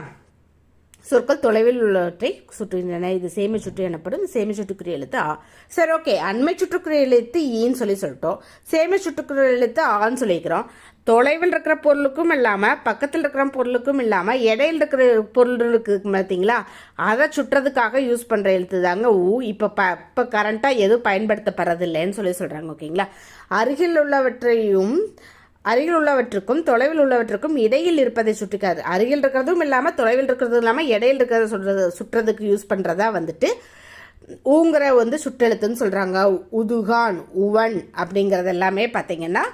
சொற்கள் தொலைவில் உள்ளவற்றை சுட்டுகின்றன. இது சேமை சுட்டு எனப்படும். சேமை சுட்டுக்குரிய எழுத்து ஆ. சரி, ஓகே, அண்மை சுட்டுக்குரிய எழுத்து ஈன்னு சொல்லிட்டோம். சேமை சுட்டுக்குரிய எழுத்து ஆன்னு சொல்லிக்கிறோம். தொலைவில் இருக்கிற பொருளுக்கும் இல்லாமல் பக்கத்தில் இருக்கிற பொருளுக்கும் இல்லாமல் இடையில் இருக்கிற பொருளுக்கு பார்த்தீங்களா, அதை சுட்டுறதுக்காக யூஸ் பண்ணுற எழுத்து தாங்க ஊ. இப்போ கரண்ட்டாக எதுவும் பயன்படுத்தப்படுறதில்லைன்னு சொல்கிறாங்க. ஓகேங்களா, அருகில் உள்ளவற்றுக்கும் தொலைவில் உள்ளவற்றுக்கும் இடையில் இருப்பதை சுட்டிக்காது. அருகில் இருக்கிறதும் இல்லாமல் தொலைவில் இருக்கிறதும் இல்லாமல் இடையில் இருக்கிறத சுட்டுறதுக்கு யூஸ் பண்ணுறதா வந்துட்டு ஊங்கிற வந்து சுட்டெழுத்துன்னு சொல்கிறாங்க. உதுகான், உவன் அப்படிங்கிறது எல்லாமே பார்த்தீங்கன்னா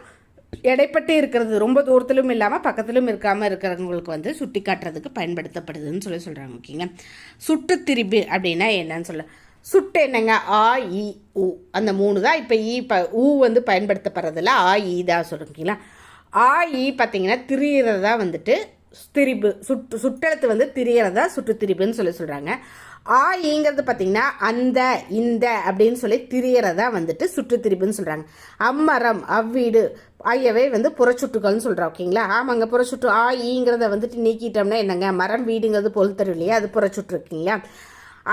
இடைப்பட்டு இருக்கிறது, ரொம்ப தூரத்திலும் இல்லாமல் பக்கத்திலும் இருக்காமல் இருக்கிறவங்களுக்கு வந்து சுட்டி காட்டுறதுக்கு பயன்படுத்தப்படுதுன்னு சொல்கிறாங்க. ஓகேங்க, சுட்டு திரிபு அப்படின்னா என்னன்னு சொல்ல, சுட்டு என்னங்க, ஆ, இ, உ அந்த 3 தான். இப்போ ஊ வந்து பயன்படுத்தப்படுறதில்ல, ஆ, இ தான் சொல்கிறீங்களா. ஆ, இ பார்த்தீங்கன்னா திரியிறதா வந்துட்டு திரிபு, சுட்டெழுத்து வந்து திரியிறதா சுட்டு திரிபுன்னு சொல்கிறாங்க. ஆ, ஈங்கிறது பார்த்தீங்கன்னா அந்த, இந்த அப்படின்னு சொல்லி திரியிறதா வந்துட்டு சுட்டு திரிபுன்னு சொல்கிறாங்க. அம்மரம், அவ்வீடு ஆகியவை வந்து புறச்சுட்டுகள்னு சொல்கிறோம். ஓகேங்களா, ஆமாங்க, புறச்சுட்டு. ஆ, ஈங்கிறத வந்துட்டு நீக்கிட்டோம்னா என்னங்க, மரம், வீடுங்கிறது பொருள் தரும் இல்லையா, அது புறச்சுட்டு இருக்கீங்களா.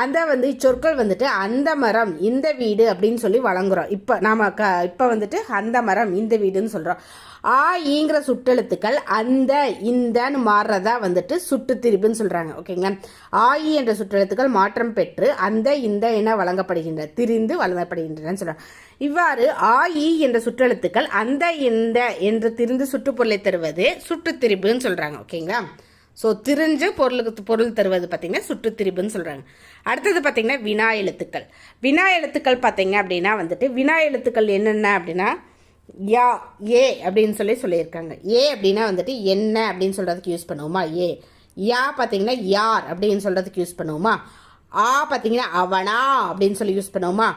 அந்த வந்து இச்சொற்கள் வந்துட்டு அந்த மரம், இந்த வீடு அப்படின்னு சொல்லி வழங்குறோம். இப்போ நாம் இப்போ வந்துட்டு அந்த மரம், இந்த வீடுன்னு சொல்கிறோம். ஆ, ஈங்கிற சுட்டெழுத்துக்கள் அந்த, இந்தன்னு மாறுறதா வந்துட்டு சுட்டு திரிபுன்னு சொல்கிறாங்க. ஓகேங்களா, ஆ, ஈ என்ற சுட்டெழுத்துக்கள் மாற்றம் பெற்று அந்த, இந்த என வழங்கப்படுகின்றன, திரிந்து வழங்கப்படுகின்றனன்னு சொல்கிறாங்க. இவ்வாறு ஆ, ஈ என்ற சுட்டெழுத்துக்கள் அந்த, இந்த என்று திரிந்து சுட்டுப்பொருளை தருவது சுட்டு திரிபுன்னு சொல்கிறாங்க. ஓகேங்களா, ஸோ திரிஞ்சு பொருள் தருவது பார்த்திங்கன்னா சுட்டு திரிபுன்னு சொல்கிறாங்க. அடுத்தது பார்த்திங்கன்னா வினா எழுத்துக்கள். வினா எழுத்துக்கள் பார்த்திங்க அப்படின்னா வந்துட்டு வினா எழுத்துக்கள் என்னென்ன அப்படின்னா யா, ஏ அப்படின்னு சொல்லியிருக்காங்க. ஏ அப்படின்னா வந்துட்டு என்ன அப்படின்னு சொல்கிறதுக்கு யூஸ் பண்ணுவோமா, ஏ. யா பார்த்திங்கன்னா யார் அப்படின்னு சொல்கிறதுக்கு யூஸ் பண்ணுவோமா. ஆ பார்த்திங்கன்னா அவனா அப்படின்னு சொல்லி யூஸ் பண்ணுவோமா.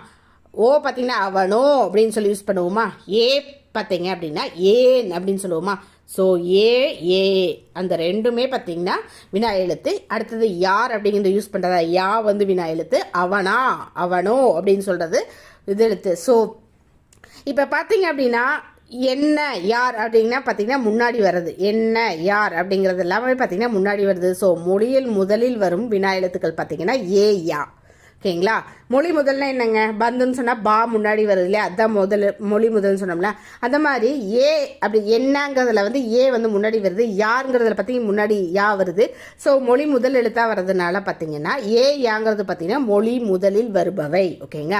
ஓ பார்த்திங்கன்னா அவனோ அப்படின்னு சொல்லி யூஸ் பண்ணுவோமா. ஏ பார்த்தீங்க அப்படின்னா ஏன் அப்படின்னு சொல்லுவோமா. ஸோ ஏ அந்த ரெண்டுமே பார்த்தீங்கன்னா வினா எழுத்து. அடுத்தது யார் அப்படிங்கிறத யூஸ் பண்ணுறதா, யா வந்து வினா எழுத்து, அவனா, அவனோ அப்படின்னு சொல்கிறது இது எழுத்து. ஸோ இப்போ பார்த்தீங்க அப்படின்னா என்ன, யார் அப்படின்னா பார்த்தீங்கன்னா முன்னாடி வருது. என்ன, யார் அப்படிங்கிறது எல்லாமே பார்த்தீங்கன்னா முன்னாடி வருது. ஸோ மொழியில் முதலில் வரும் வினா எழுத்துக்கள் பார்த்தீங்கன்னா ஏ, யா. ஓகேங்களா, மொழி முதல்னா என்னங்க, பந்துன்னு சொன்னால் பா முன்னாடி வருது இல்லையா, அதுதான் மொழி முதல்னு சொன்னோம்ல. அந்த மாதிரி ஏ அப்படி என்னங்கிறதுல வந்து ஏ வந்து முன்னாடி வருது, யாருங்கிறதுல பார்த்தீங்கன்னா முன்னாடி யா வருது. ஸோ மொழி முதல் எழுத்தாக வர்றதுனால பார்த்தீங்கன்னா ஏ, யாங்கிறது பார்த்தீங்கன்னா மொழி முதலில் வருபவை. ஓகேங்க,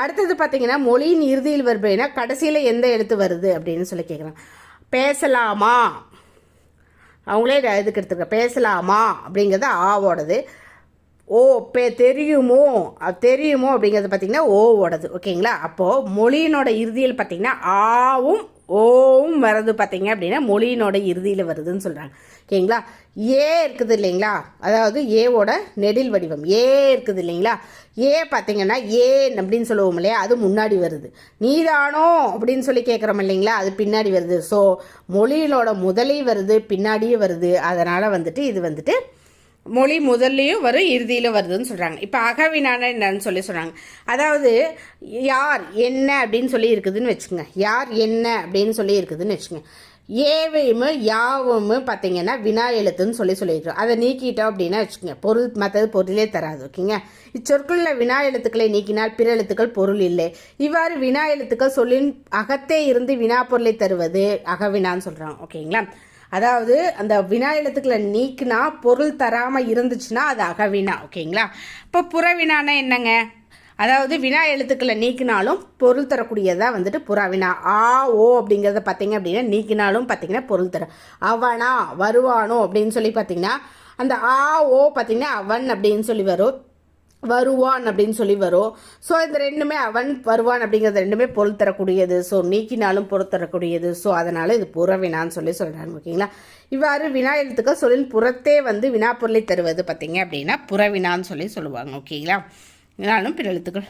அடுத்தது பார்த்தீங்கன்னா மொழியின் இறுதியில் வருபவைனா கடைசியில் எந்த எழுத்து வருது அப்படின்னு சொல்லி கேட்குறாங்க. பேசலாமா, அவங்களே இதுக்கு எடுத்துருக்க, பேசலாமா அப்படிங்கிறது ஆவோடது. ஓ, தெரியுமோ அப்படிங்கிறது பார்த்தீங்கன்னா ஓவோடது. ஓகேங்களா, அப்போது மொழியினோட இறுதியில் பார்த்தீங்கன்னா ஆவும் ஓவும் வருது பார்த்தீங்க அப்படின்னா மொழியினோட இறுதியில் வருதுன்னு சொல்கிறாங்க. ஓகேங்களா, ஏ இருக்குது இல்லைங்களா, அதாவது ஏவோட நெடில் வடிவம் ஏ இருக்குது இல்லைங்களா. ஏ பார்த்தீங்கன்னா ஏன் அப்படின்னு சொல்லுவோம் இல்லையா, அது முன்னாடி வருது. நீதானோ அப்படின்னு சொல்லி கேட்குறோம் இல்லைங்களா, அது பின்னாடி வருது. ஸோ மொழியினோட முதலையும் வருது, பின்னாடியும் வருது. அதனால் வந்துட்டு இது வந்துட்டு மொழி முதல்லையும் வரும், இறுதியிலும் வருதுன்னு சொல்கிறாங்க. இப்போ அகவினான என்னன்னு சொல்கிறாங்க. அதாவது யார் என்ன அப்படின்னு சொல்லி இருக்குதுன்னு வச்சுக்கோங்க. யார் என்ன அப்படின்னு சொல்லி இருக்குதுன்னு வச்சுக்கோங்க. ஏவையும் யாவும் பார்த்தீங்கன்னா வினா எழுத்துன்னு சொல்லியிருக்கிறோம். அதை நீக்கிட்டோம் அப்படின்னா வச்சுக்கோங்க, பொருள் மற்றது பொருளே தராது. ஓகேங்க. இச்சொற்களில் வினா எழுத்துக்களை நீக்கினால் பிற எழுத்துக்கள் பொருள் இல்லை. இவ்வாறு வினா எழுத்துக்கள் சொல்லின் அகத்தே இருந்து வினா பொருளை தருவது அகவினான்னு சொல்கிறாங்க. ஓகேங்களா. அதாவது அந்த வினா எழுத்துக்களை நீக்கினா பொருள் தராமல் இருந்துச்சுன்னா அது அகவினா. ஓகேங்களா. இப்போ புறவினானா என்னங்க, அதாவது வினா எழுத்துக்களை நீக்கினாலும் பொருள் தரக்கூடியதாக வந்துட்டு புறவினா. ஆ ஓ அப்படிங்கிறத பார்த்தீங்க அப்படின்னா நீக்கினாலும் பார்த்தீங்கன்னா பொருள் தரும். அவனா வருவானோ அப்படின்னு சொல்லி பார்த்தீங்கன்னா அந்த ஆ ஓ பார்த்தீங்கன்னா அவன் அப்படின்னு சொல்லி வரும், வருவான் அப்படின்னு சொல்லி வரும். ஸோ இந்த ரெண்டுமே அவன் வருவான் அப்படிங்கிறது ரெண்டுமே பொருள் தரக்கூடியது. ஸோ நீக்கினாலும் பொருள் தரக்கூடியது. ஸோ அதனால் இது புறவினான்னு சொல்லி சொல்கிறாங்க. ஓகேங்களா. இவ்வாறு வினா எழுத்துக்கள் சொல்லின் புறத்தே வந்து வினா பொருளை தருவது பார்த்தீங்க அப்படின்னா புறவினான்னு சொல்லி சொல்லுவாங்க. ஓகேங்களா. இதனாலும் பிற எழுத்துக்கள்.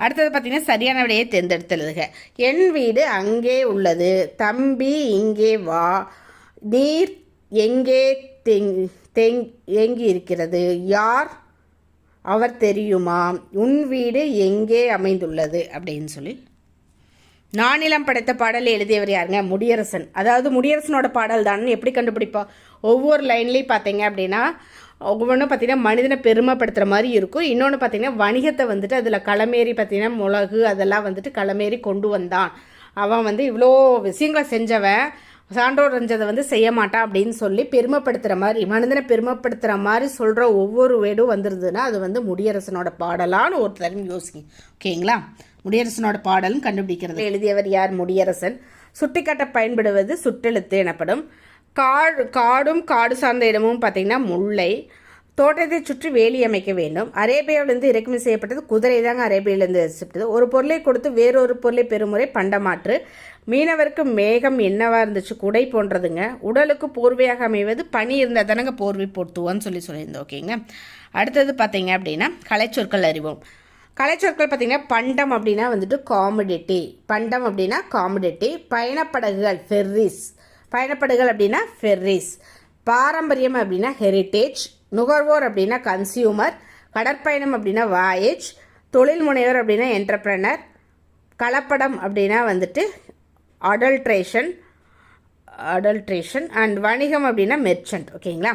அடுத்தது பார்த்தீங்கன்னா சரியான விடையை தேர்ந்தெடுத்து எழுதுக. என் வீடு அங்கே உள்ளது, தம்பி இங்கே வா, நீர் எங்கே தேங்கி இருக்கிறது, யார் அவர் தெரியுமா, உன் வீடு எங்கே அமைந்துள்ளது அப்படின்னு சொல்லி. நானிலம் படைத்த பாடலை எழுதியவர் யாருங்க, முடியரசன். அதாவது முடியரசனோட பாடல் தான் எப்படி கண்டுபிடிப்போம், ஒவ்வொரு லைன்லேயும் பார்த்தீங்க அப்படின்னா ஒவ்வொன்றும் பார்த்தீங்கன்னா மனிதனை பெருமைப்படுத்துகிற மாதிரி இருக்கும். இன்னொன்று பார்த்தீங்கன்னா வணிகத்தை வந்துட்டு அதில் களமேறி பார்த்தீங்கன்னா மிளகு அதெல்லாம் வந்துட்டு களமேறி கொண்டு வந்தான், அவன் வந்து இவ்வளோ விஷயங்களை செஞ்சவன், சான்றோர் செஞ்சதை வந்து செய்ய மாட்டான் அப்படின்னு சொல்லி பெருமைப்படுத்துகிற மாதிரி, மனிதனை பெருமைப்படுத்துகிற மாதிரி சொல்கிற ஒவ்வொரு வேடும் வந்துருதுன்னா அது வந்து முடியரசனோட பாடலான்னு ஒரு தரம் யோசிங்க. ஓகேங்களா. முடியரசனோட பாடலும் கண்டுபிடிக்கிறது எழுதியவர் யார், முடியரசன். சுட்டிக்காட்ட பயன்படுவது சுட்டெழுத்து எனப்படும். காடும் காடு சார்ந்த இடமும் பார்த்தீங்கன்னா முல்லை. தோட்டத்தை சுற்றி வேலி அமைக்க வேண்டும். அரேபியாவிலிருந்து இறக்குமதி செய்யப்பட்டது குதிரை தாங்க, அரேபியாவிலிருந்து ரசிப்பட்டது. ஒரு பொருளை கொடுத்து வேறொரு பொருளை பெறுமுறை பண்டமாற்று. மீனவருக்கு மேகம் என்னவா இருந்துச்சு, குடை போன்றதுங்க. உடலுக்கு போர்வையாக அமைவது பனி இருந்தால் தானங்க போர்வை போர்த்துவோன்னு சொல்லியிருந்தோம். ஓகேங்க. அடுத்தது பார்த்தீங்க அப்படின்னா கலைச்சொற்கள் அறிவோம். கலைச்சொற்கள் பார்த்தீங்கன்னா பண்டம் அப்படின்னா வந்துட்டு காமடிட்டி, பண்டம் அப்படின்னா காமடிட்டி. பயணப்படகுகள் ஃபெர்ரிஸ், பயணப்படுகள் அப்படின்னா ஃபெர்ரிஸ். பாரம்பரியம் அப்படின்னா ஹெரிட்டேஜ். நுகர்வோர் அப்படின்னா கன்சியூமர். கடற்பயணம் அப்படின்னா வாயேஜ். தொழில் முனைவர் அப்படின்னா என்டர்பிரனர். கலப்படம் அப்படின்னா வந்துட்டு அடல்ட்ரேஷன் அண்ட் வணிகம் அப்படின்னா மெர்ச்சன்ட். ஓகேங்களா.